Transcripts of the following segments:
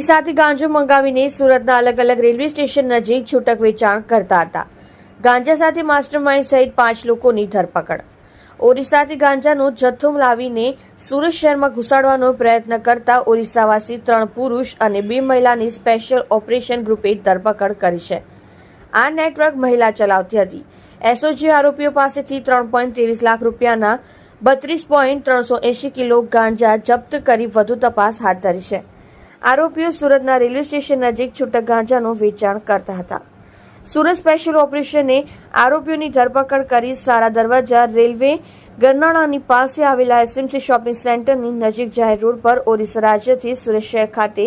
ઓરિસ્સાથી ગાંજો મંગાવીને સુરતના અલગ અલગ રેલવે સ્ટેશન નજીક છૂટક વેચાણ કરતા હતા. ગાંજા સાથે માસ્ટરમાઇન્ડ સહિત 5 લોકોની ધરપકડ. ઓરિસ્સાથી ગાંજાનો જથ્થો લાવીને સુરત શહેરમાં ઘુસાડવાનો પ્રયત્ન કરતા ઓરિસ્સાવાસી 3 પુરુષ અને 2 મહિલાની સ્પેશિયલ ઓપરેશન ગ્રુપે ધરપકડ કરી છે. આ નેટવર્ક મહિલા ચલાવતી હતી. એસઓજી આરોપીઓ પાસેથી 3.23 લાખ રૂપિયાના 32.380 કિલો ગાંજા જપ્ત કરી વધુ તપાસ હાથ ધરી છે. આરોપીઓ સુરતના રેલવે સ્ટેશન નજીક છૂટક ગાંજાનું વેચાણ કરતા હતા. સુરત સ્પેશિયલ ઓપરેશને આરોપીઓની ધરપકડ કરી સારા દરવાજા રેલવે ગરનાળાની પાસે આવેલા એસએમસી શોપિંગ સેન્ટરની નજીક જાહેર રોડ પર ઓરિસ્સા રાજ્યથી સુરત શહેર ખાતે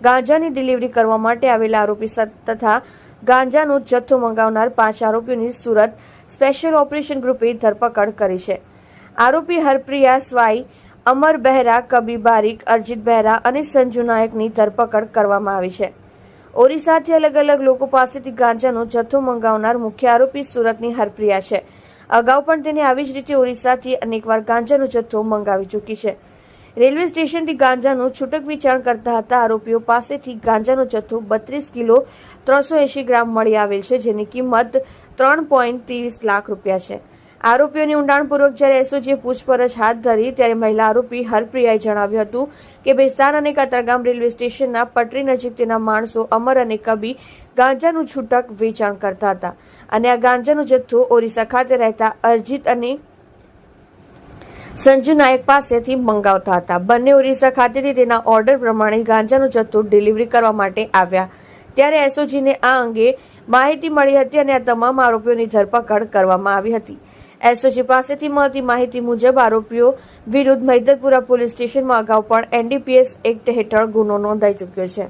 ગાંજાની ડિલિવરી કરવા માટે આવેલા આરોપી તથા ગાંજાનો જથ્થો મંગાવનાર 5 આરોપીઓની સુરત સ્પેશિયલ ઓપરેશન ગ્રુપે ધરપકડ કરી છે. આરોપી હરપ્રિયા સ્વાઈ, અમર બહેરા, કબી બારીક, અર્જિત બહેરા અને સંજુ નાયકની ધરપકડ કરવામાં આવી છે. ઓરિસ્સાથી અલગ અલગ લોકો પાસેથી ગાંજાનો જથ્થો મંગાવનાર મુખ્ય આરોપી સુરતની હરપ્રિયા છે. અગાઉ પણ તેને આવી જ રીતે ઓરિસ્સાથી અનેકવાર ગાંજાનો જથ્થો મંગાવી ચૂકી છે. રેલવે સ્ટેશનથી ગાંજાનું છૂટક વેચાણ કરતા હતા. આરોપીઓ પાસેથી ગાંજાનો જથ્થો 32 કિલો 380 ગ્રામ મળી આવેલ છે, જેની કિંમત 3.30 લાખ રૂપિયા છે. આરોપીઓની ઊંડાણપૂર્વક જ્યારે એસઓજીએ પૂછપરછ હાથ ધરી ત્યારે મહિલા આરોપી હરપ્રિયાએ જણાવ્યું હતું કે બેસ્તાન અને કતારગામ રેલવે સ્ટેશનના પટરી નજીક તેના માણસો અમર અને કબી ગાંજાનું છૂટક વેચાણ કરતા હતા અને આ ગાંજાનો જથ્થો ઓરિસ્સા ખાતે રહેતા અર્જિત અને સંજુ નાયક પાસેથી મંગાવતા હતા. બંને ઓરિસ્સા ખાતેથી તેના ઓર્ડર પ્રમાણે ગાંજાનો જથ્થો ડિલિવરી કરવા માટે આવ્યા ત્યારે એસઓજીને આ અંગે માહિતી મળી હતી અને આ તમામ આરોપીઓની ધરપકડ કરવામાં આવી હતી. એસઓજી પાસેથી મળતી માહિતી મુજબ આરોપીઓ વિરુદ્ધ મૈદરપુરા પોલીસ સ્ટેશનમાં અગાઉ પણ એનડીપીએસ એક્ટ હેઠળ ગુનો નોંધાઈ ચૂક્યો છે.